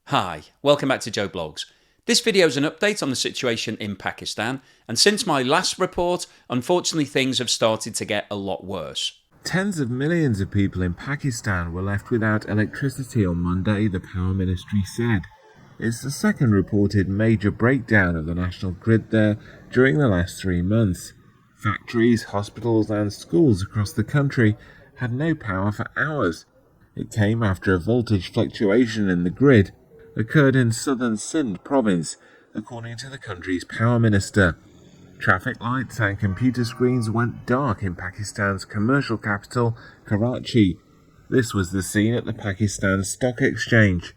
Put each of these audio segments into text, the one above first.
Hi, welcome back to Joe Blogs. This video is an update on the situation in Pakistan, and since my last report, unfortunately things have started to get a lot worse. Tens of millions of people in Pakistan were left without electricity on Monday, the Power Ministry said. It's the second reported major breakdown of the national grid there during the last 3 months. Factories, hospitals and schools across the country had no power for hours. It came after a voltage fluctuation in the grid occurred in southern Sindh province, according to the country's power minister. Traffic lights and computer screens went dark in Pakistan's commercial capital, Karachi. This was the scene at the Pakistan Stock Exchange.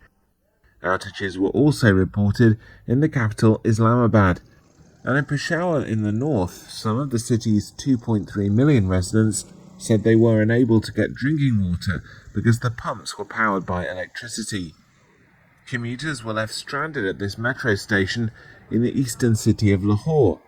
Outages were also reported in the capital, Islamabad. And in Peshawar in the north, some of the city's 2.3 million residents said they were unable to get drinking water because the pumps were powered by electricity. Commuters were left stranded at this metro station in the eastern city of Lahore.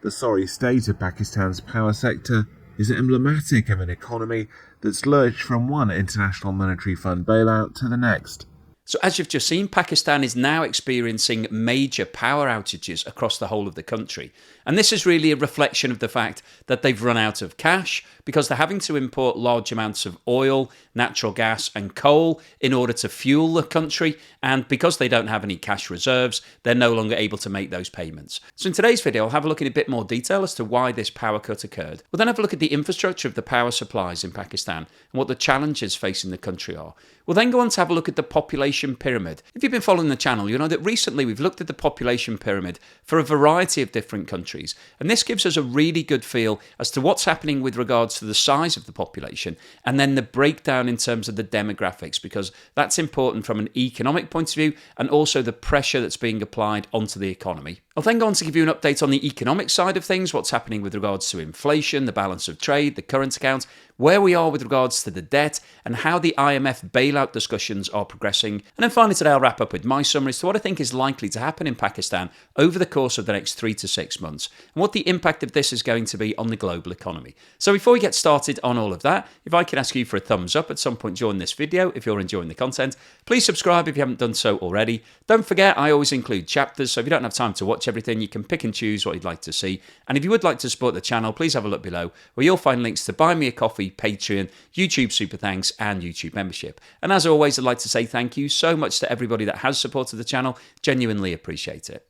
The sorry state of Pakistan's power sector is emblematic of an economy that's lurched from one International Monetary Fund bailout to the next. So as you've just seen, Pakistan is now experiencing major power outages across the whole of the country. And this is really a reflection of the fact that they've run out of cash because they're having to import large amounts of oil, natural gas and coal in order to fuel the country. And because they don't have any cash reserves, they're no longer able to make those payments. So in today's video, I'll have a look in a bit more detail as to why this power cut occurred. We'll then have a look at the infrastructure of the power supplies in Pakistan and what the challenges facing the country are. We'll then go on to have a look at the population pyramid. If you've been following the channel, you'll know that recently we've looked at the population pyramid for a variety of different countries. And this gives us a really good feel as to what's happening with regards to the size of the population and then the breakdown in terms of the demographics, because that's important from an economic point of view and also the pressure that's being applied onto the economy. I'll then go on to give you an update on the economic side of things, what's happening with regards to inflation, the balance of trade, the current account, where we are with regards to the debt, and how the IMF bailout discussions are progressing. And then finally today I'll wrap up with my summary as to what I think is likely to happen in Pakistan over the course of the next 3 to 6 months, and what the impact of this is going to be on the global economy. So before we get started on all of that, if I could ask you for a thumbs up at some point during this video if you're enjoying the content, please subscribe if you haven't done so already. Don't forget, I always include chapters, so if you don't have time to watch everything, you can pick and choose what you'd like to see. And if you would like to support the channel, please have a look below where you'll find links to Buy Me a Coffee, Patreon, YouTube Super Thanks and YouTube membership. And as always, I'd like to say thank you so much to everybody that has supported the channel. Genuinely appreciate it.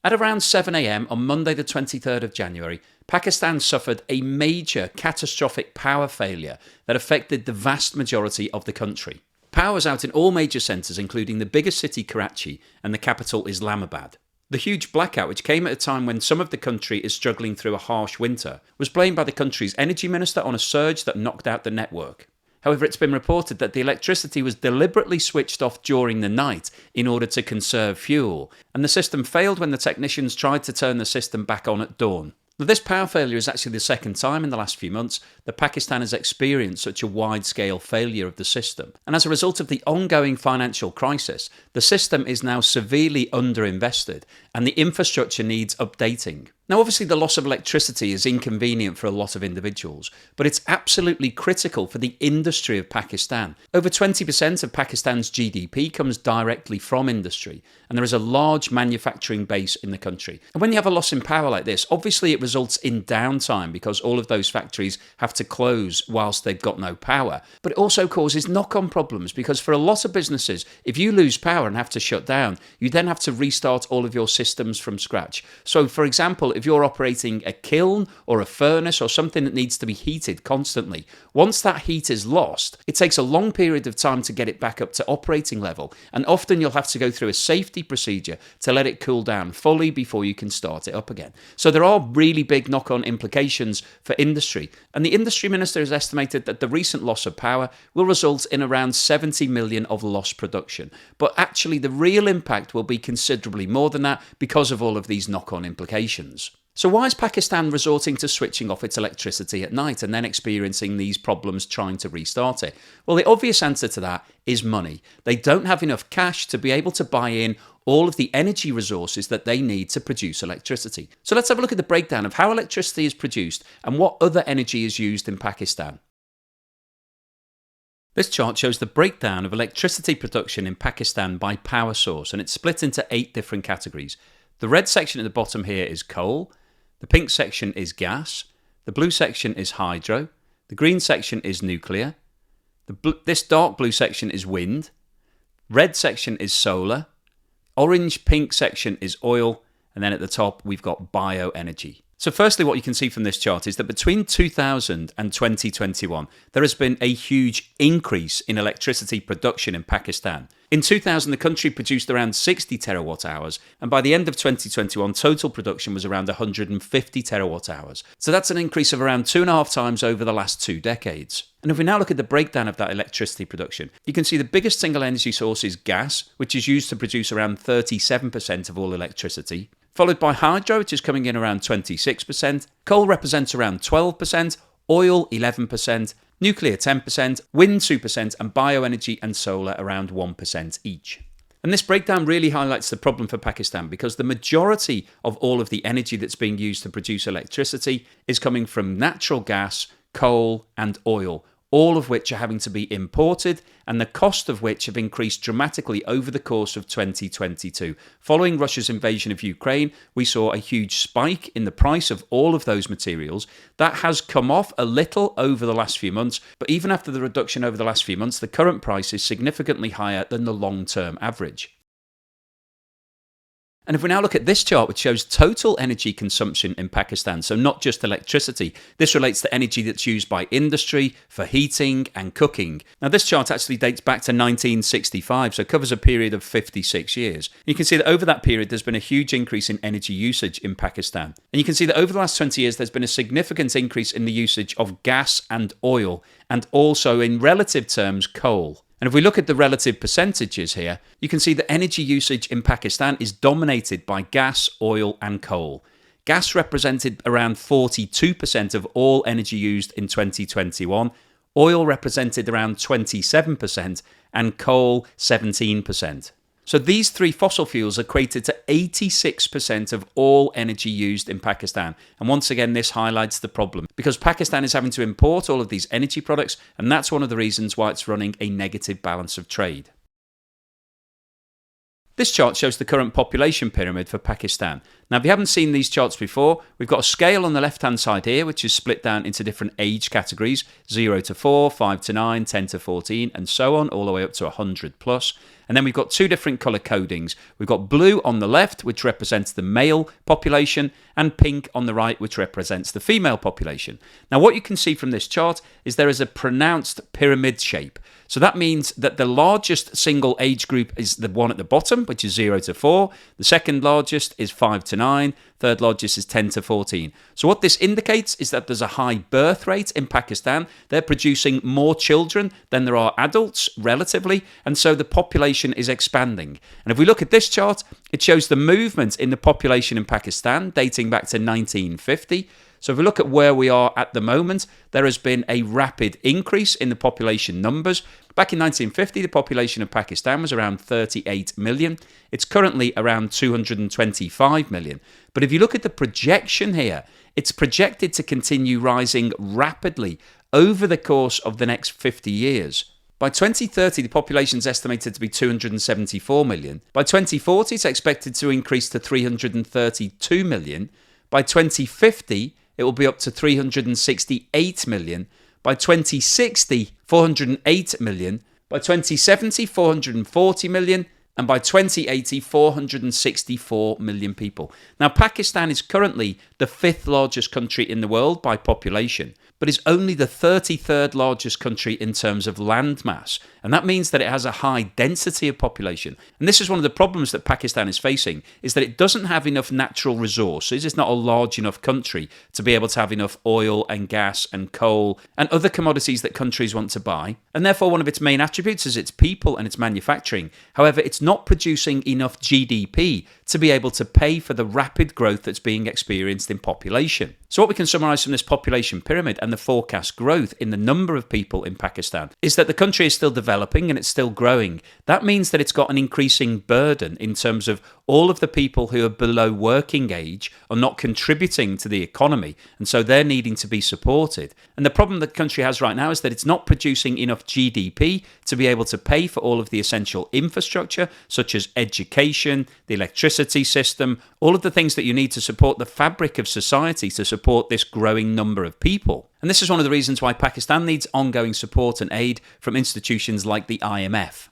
At around 7 AM on Monday the 23rd of January, Pakistan suffered a major catastrophic power failure that affected the vast majority of the country. Power was out in all major centres, including the biggest city Karachi and the capital Islamabad. The huge blackout, which came at a time when some of the country is struggling through a harsh winter, was blamed by the country's energy minister on a surge that knocked out the network. However, it's been reported that the electricity was deliberately switched off during the night in order to conserve fuel, and the system failed when the technicians tried to turn the system back on at dawn. Now, this power failure is actually the second time in the last few months that Pakistan has experienced such a wide-scale failure of the system. And as a result of the ongoing financial crisis, the system is now severely underinvested and the infrastructure needs updating. Now, obviously, the loss of electricity is inconvenient for a lot of individuals, but it's absolutely critical for the industry of Pakistan. Over 20% of Pakistan's GDP comes directly from industry, and there is a large manufacturing base in the country. And when you have a loss in power like this, obviously it results in downtime because all of those factories have to close whilst they've got no power. But it also causes knock-on problems because for a lot of businesses, if you lose power and have to shut down, you then have to restart all of your systems from scratch. So, for example, if you're operating a kiln or a furnace or something that needs to be heated constantly, once that heat is lost, it takes a long period of time to get it back up to operating level, and often you'll have to go through a safety procedure to let it cool down fully before you can start it up again. So there are really big knock-on implications for industry, and the industry minister has estimated that the recent loss of power will result in around 70 million of lost production. But actually the real impact will be considerably more than that because of all of these knock-on implications. So why is Pakistan resorting to switching off its electricity at night and then experiencing these problems trying to restart it? Well, the obvious answer to that is money. They don't have enough cash to be able to buy in all of the energy resources that they need to produce electricity. So let's have a look at the breakdown of how electricity is produced and what other energy is used in Pakistan. This chart shows the breakdown of electricity production in Pakistan by power source, and it's split into 8 different categories. The red section at the bottom here is coal, the pink section is gas, the blue section is hydro, the green section is nuclear, this dark blue section is wind, red section is solar, orange-pink section is oil, and then at the top we've got bioenergy. So firstly, what you can see from this chart is that between 2000 and 2021, there has been a huge increase in electricity production in Pakistan. In 2000, the country produced around 60 terawatt hours, and by the end of 2021, total production was around 150 terawatt hours. So that's an increase of around 2.5 times over the last 2 decades. And if we now look at the breakdown of that electricity production, you can see the biggest single energy source is gas, which is used to produce around 37% of all electricity, followed by hydro, which is coming in around 26%, coal represents around 12%, oil 11%, nuclear 10%, wind 2%, and bioenergy and solar around 1% each. And this breakdown really highlights the problem for Pakistan because the majority of all of the energy that's being used to produce electricity is coming from natural gas, coal, and oil, all of which are having to be imported and the cost of which have increased dramatically over the course of 2022. Following Russia's invasion of Ukraine, we saw a huge spike in the price of all of those materials. That has come off a little over the last few months, but even after the reduction over the last few months, the current price is significantly higher than the long-term average. And if we now look at this chart, which shows total energy consumption in Pakistan, so not just electricity, this relates to energy that's used by industry for heating and cooking. Now, this chart actually dates back to 1965, so covers a period of 56 years. You can see that over that period, there's been a huge increase in energy usage in Pakistan. And you can see that over the last 20 years, there's been a significant increase in the usage of gas and oil, and also in relative terms, coal. And if we look at the relative percentages here, you can see that energy usage in Pakistan is dominated by gas, oil, and coal. Gas represented around 42% of all energy used in 2021, oil represented around 27%, and coal 17%. So these 3 fossil fuels equated to 86% of all energy used in Pakistan. And once again, this highlights the problem because Pakistan is having to import all of these energy products, and that's one of the reasons why it's running a negative balance of trade. This chart shows the current population pyramid for Pakistan. Now, if you haven't seen these charts before, we've got a scale on the left-hand side here, which is split down into different age categories, 0 to 4, 5 to 9, 10 to 14, and so on, all the way up to 100 plus. And then we've got 2 different colour codings. We've got blue on the left, which represents the male population, and pink on the right, which represents the female population. Now, what you can see from this chart is there is a pronounced pyramid shape. So that means that the largest single age group is the one at the bottom, which is 0 to 4. The second largest is 5 to 9. Third largest is 10 to 14. So what this indicates is that there's a high birth rate in Pakistan. They're producing more children than there are adults, relatively, and so the population is expanding. And if we look at this chart, it shows the movement in the population in Pakistan dating back to 1950. So if we look at where we are at the moment, there has been a rapid increase in the population numbers. Back in 1950, the population of Pakistan was around 38 million. It's currently around 225 million. But if you look at the projection here, it's projected to continue rising rapidly over the course of the next 50 years. By 2030, the population is estimated to be 274 million. By 2040, it's expected to increase to 332 million. By 2050, it will be up to 368 million. By 2060, 408 million. By 2070, 440 million. And by 2080, 464 million people. Now, Pakistan is currently the 5th largest country in the world by population, but is only the 33rd largest country in terms of land mass. And that means that it has a high density of population. And this is one of the problems that Pakistan is facing, is that it doesn't have enough natural resources. It's not a large enough country to be able to have enough oil and gas and coal and other commodities that countries want to buy. And therefore, one of its main attributes is its people and its manufacturing. However, it's not producing enough GDP to be able to pay for the rapid growth that's being experienced in population. So what we can summarise from this population pyramid, and the forecast growth in the number of people in Pakistan is that the country is still developing and it's still growing. That means that it's got an increasing burden in terms of all of the people who are below working age are not contributing to the economy, and so they're needing to be supported. And the problem that the country has right now is that it's not producing enough GDP to be able to pay for all of the essential infrastructure, such as education, the electricity system, all of the things that you need to support the fabric of society to support this growing number of people. And this is one of the reasons why Pakistan needs ongoing support and aid from institutions like the IMF.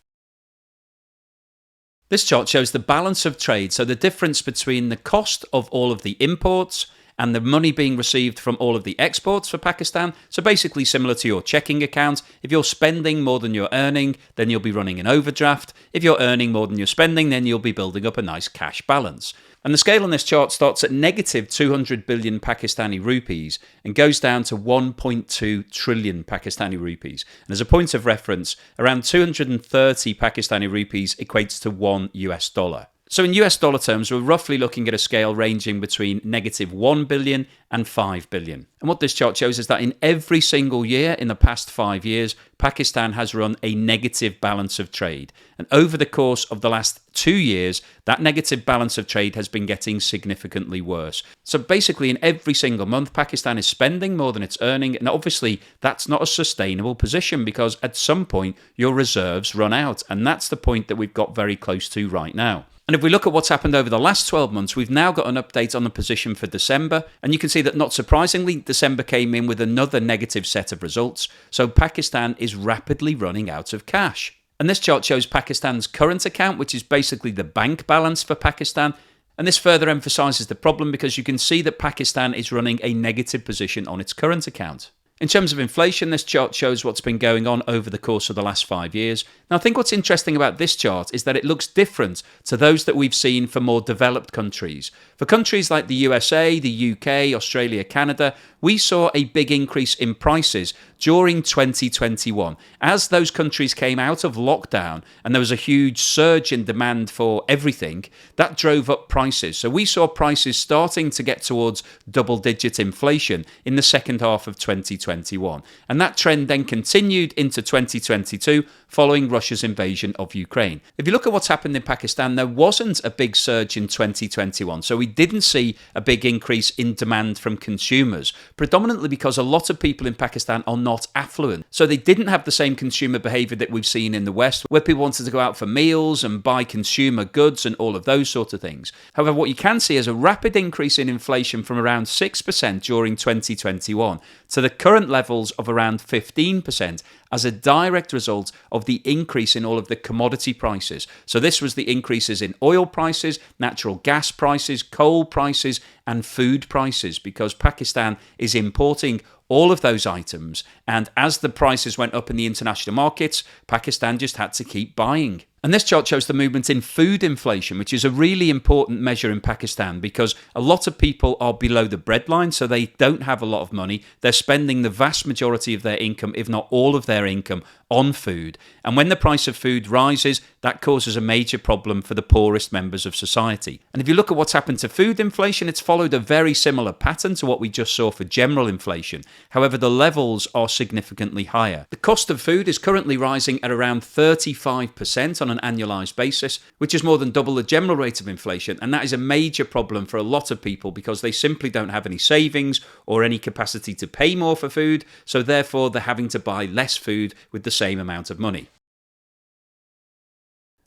This chart shows the balance of trade, so the difference between the cost of all of the imports and the money being received from all of the exports for Pakistan. So basically similar to your checking account. If you're spending more than you're earning, then you'll be running an overdraft. If you're earning more than you're spending, then you'll be building up a nice cash balance. And the scale on this chart starts at negative 200 billion Pakistani rupees and goes down to 1.2 trillion Pakistani rupees. And as a point of reference, around 230 Pakistani rupees equates to $1. So in US dollar terms, we're roughly looking at a scale ranging between negative 1 billion and 5 billion. And what this chart shows is that in every single year in the past 5 years, Pakistan has run a negative balance of trade. And over the course of the last 2 years, that negative balance of trade has been getting significantly worse. So basically in every single month, Pakistan is spending more than it's earning. And obviously that's not a sustainable position because at some point your reserves run out. And that's the point that we've got very close to right now. And if we look at what's happened over the last 12 months, we've now got an update on the position for December. And you can see that not surprisingly, December came in with another negative set of results. So Pakistan is rapidly running out of cash. And this chart shows Pakistan's current account, which is basically the bank balance for Pakistan. And this further emphasizes the problem because you can see that Pakistan is running a negative position on its current account. In terms of inflation, this chart shows what's been going on over the course of the last 5 years. Now, I think what's interesting about this chart is that it looks different to those that we've seen for more developed countries. For countries like the USA, the UK, Australia, Canada, we saw a big increase in prices during 2021. As those countries came out of lockdown and there was a huge surge in demand for everything, that drove up prices. So we saw prices starting to get towards double-digit inflation in the second half of 2021. And that trend then continued into 2022 following Russia's invasion of Ukraine. If you look at what's happened in Pakistan, there wasn't a big surge in 2021. So we didn't see a big increase in demand from consumers, predominantly because a lot of people in Pakistan are not affluent. So they didn't have the same consumer behavior that we've seen in the West, where people wanted to go out for meals and buy consumer goods and all of those sorts of things. However, what you can see is a rapid increase in inflation from around 6% during 2021 to the current levels of around 15% as a direct result of the increase in all of the commodity prices. So this was the increases in oil prices, natural gas prices, coal prices, and food prices, because Pakistan is importing all of those items. And as the prices went up in the international markets, Pakistan just had to keep buying. And this chart shows the movement in food inflation, which is a really important measure in Pakistan because a lot of people are below the breadline, so they don't have a lot of money. They're spending the vast majority of their income, if not all of their income, on food. And when the price of food rises, that causes a major problem for the poorest members of society. And if you look at what's happened to food inflation, it's followed a very similar pattern to what we just saw for general inflation. However, the levels are significantly higher. The cost of food is currently rising at around 35% on an annualized basis, which is more than double the general rate of inflation. And that is a major problem for a lot of people because they simply don't have any savings or any capacity to pay more for food. So therefore, they're having to buy less food with the same amount of money.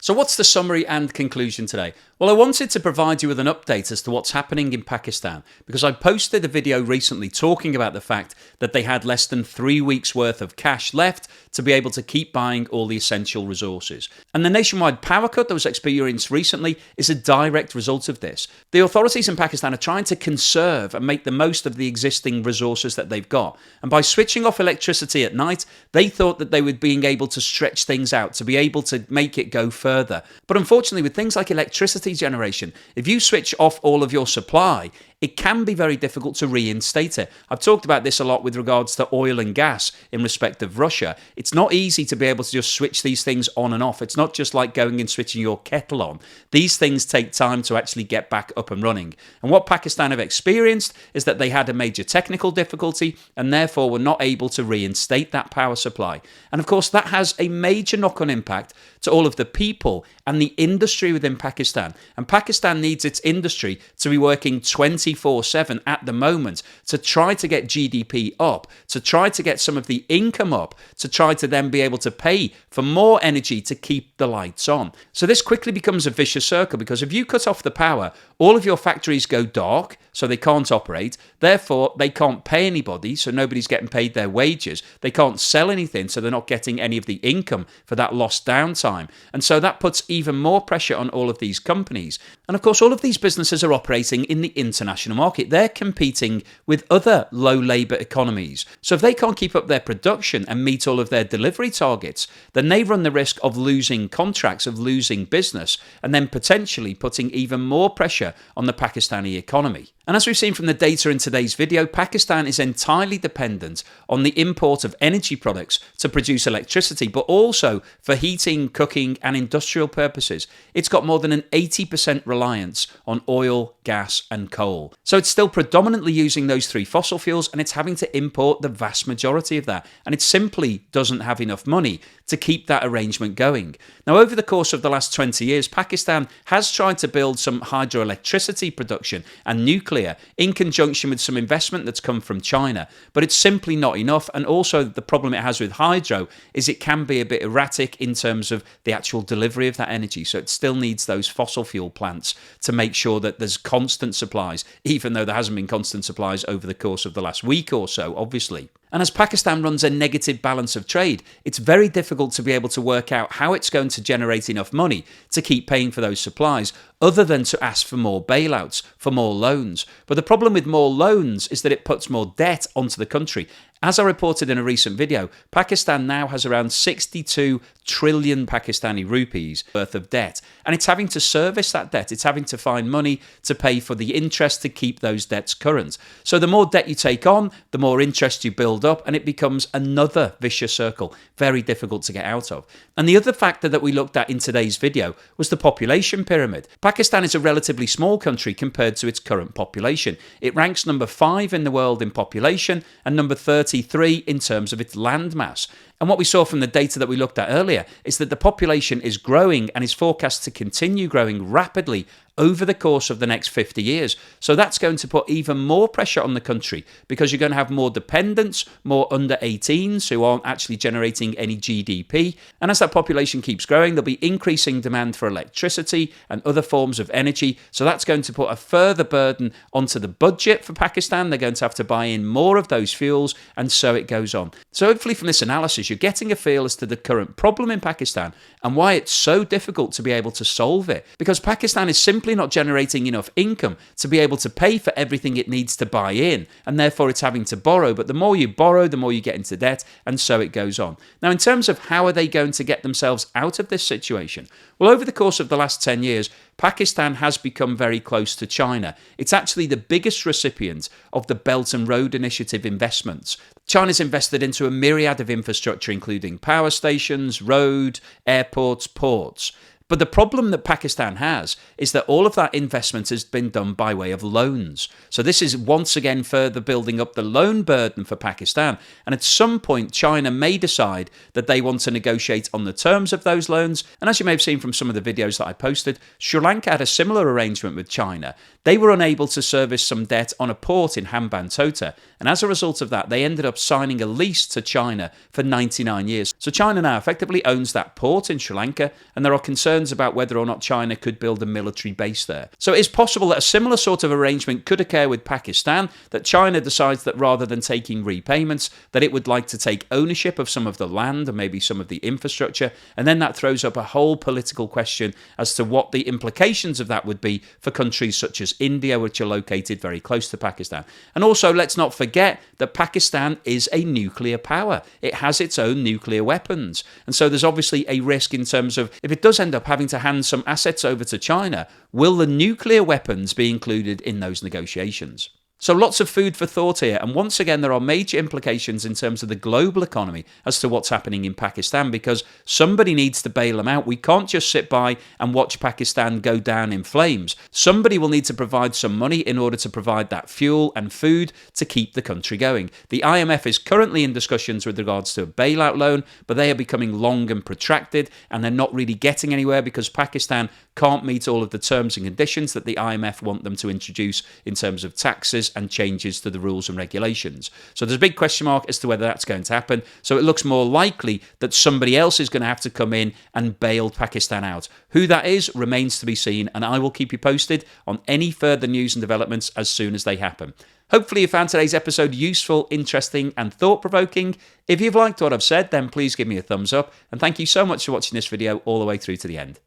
So what's the summary and conclusion today? Well, I wanted to provide you with an update as to what's happening in Pakistan because I posted a video recently talking about the fact that they had less than 3 weeks worth of cash left to be able to keep buying all the essential resources. And the nationwide power cut that was experienced recently is a direct result of this. The authorities in Pakistan are trying to conserve and make the most of the existing resources that they've got. And by switching off electricity at night, they thought that they would be able to stretch things out, to be able to make it go further. But unfortunately, with things like electricity generation, if you switch off all of your supply, it can be very difficult to reinstate it. I've talked about this a lot with regards to oil and gas in respect of Russia. It's not easy to be able to just switch these things on and off. It's not just like going and switching your kettle on. These things take time to actually get back up and running. And what Pakistan have experienced is that they had a major technical difficulty and therefore were not able to reinstate that power supply. And of course, that has a major knock-on impact to all of the people and the industry within Pakistan. And Pakistan needs its industry to be working 24/7 at the moment to try to get GDP up, to try to get some of the income up, to try to then be able to pay for more energy to keep the lights on. So this quickly becomes a vicious circle, because if you cut off the power, all of your factories go dark, so they can't operate. Therefore, they can't pay anybody, so nobody's getting paid their wages. They can't sell anything, so they're not getting any of the income for that lost downtime. And so that puts even more pressure on all of these companies. And of course, all of these businesses are operating in the international market. They're competing with other low-labour economies. So if they can't keep up their production and meet all of their delivery targets, then they run the risk of losing contracts, of losing business, and then potentially putting even more pressure on the Pakistani economy. And as we've seen from the data in today's video, Pakistan is entirely dependent on the import of energy products to produce electricity, but also for heating, cooking, and industrial purposes. It's got more than an 80% reliance on oil, gas, and coal. So it's still predominantly using those three fossil fuels, and it's having to import the vast majority of that. And it simply doesn't have enough money to keep that arrangement going. Now, over the course of the last 20 years, Pakistan has tried to build some hydroelectricity production and nuclear in conjunction with some investment that's come from China, but it's simply not enough. And also the problem it has with hydro is it can be a bit erratic in terms of the actual delivery of that energy. So it still needs those fossil fuel plants to make sure that there's constant supplies, even though there hasn't been constant supplies over the course of the last week or so, obviously. And as Pakistan runs a negative balance of trade, it's very difficult to be able to work out how it's going to generate enough money to keep paying for those supplies, other than to ask for more bailouts, for more loans. But the problem with more loans is that it puts more debt onto the country. As I reported in a recent video, Pakistan now has around 62 trillion Pakistani rupees worth of debt, and it's having to service that debt. It's having to find money to pay for the interest to keep those debts current. So the more debt you take on, the more interest you build up, and it becomes another vicious circle, very difficult to get out of. And the other factor that we looked at in today's video was the population pyramid. Pakistan is a relatively small country compared to its current population. It ranks number 5 in the world in population and number 33 in terms of its landmass. And what we saw from the data that we looked at earlier is that the population is growing and is forecast to continue growing rapidly over the course of the next 50 years. So that's going to put even more pressure on the country, because you're going to have more dependents, more under 18s who aren't actually generating any GDP. And as that population keeps growing, there'll be increasing demand for electricity and other forms of energy. So that's going to put a further burden onto the budget for Pakistan. They're going to have to buy in more of those fuels, and so it goes on. So hopefully from this analysis, you're getting a feel as to the current problem in Pakistan and why it's so difficult to be able to solve it. Because Pakistan is simply not generating enough income to be able to pay for everything it needs to buy in, and therefore it's having to borrow. But the more you borrow, the more you get into debt, and so it goes on. Now, in terms of how are they going to get themselves out of this situation? Well, over the course of the last 10 years, Pakistan has become very close to China. It's actually the biggest recipient of the Belt and Road Initiative investments. China's invested into a myriad of infrastructure, including power stations, road, airports, ports. But the problem that Pakistan has is that all of that investment has been done by way of loans. So this is once again further building up the loan burden for Pakistan. And at some point, China may decide that they want to negotiate on the terms of those loans. And as you may have seen from some of the videos that I posted, Sri Lanka had a similar arrangement with China. They were unable to service some debt on a port in Hambantota. And as a result of that, they ended up signing a lease to China for 99 years. So China now effectively owns that port in Sri Lanka, and there are concerns about whether or not China could build a military base there. So it is possible that a similar sort of arrangement could occur with Pakistan, that China decides that rather than taking repayments, that it would like to take ownership of some of the land and maybe some of the infrastructure, and then that throws up a whole political question as to what the implications of that would be for countries such as India, which are located very close to Pakistan. And also, let's not forget that Pakistan is a nuclear power. It has its own nuclear weapons. And so there's obviously a risk in terms of, if it does end up having to hand some assets over to China, will the nuclear weapons be included in those negotiations? So lots of food for thought here, and once again there are major implications in terms of the global economy as to what's happening in Pakistan, because somebody needs to bail them out. We can't just sit by and watch Pakistan go down in flames. Somebody will need to provide some money in order to provide that fuel and food to keep the country going. The IMF is currently in discussions with regards to a bailout loan, but they are becoming long and protracted, and they're not really getting anywhere because Pakistan can't meet all of the terms and conditions that the IMF want them to introduce in terms of taxes and changes to the rules and regulations. So there's a big question mark as to whether that's going to happen. So it looks more likely that somebody else is going to have to come in and bail Pakistan out. Who that is remains to be seen, and I will keep you posted on any further news and developments as soon as they happen. Hopefully you found today's episode useful, interesting and thought-provoking. If you've liked what I've said, then please give me a thumbs up, and thank you so much for watching this video all the way through to the end.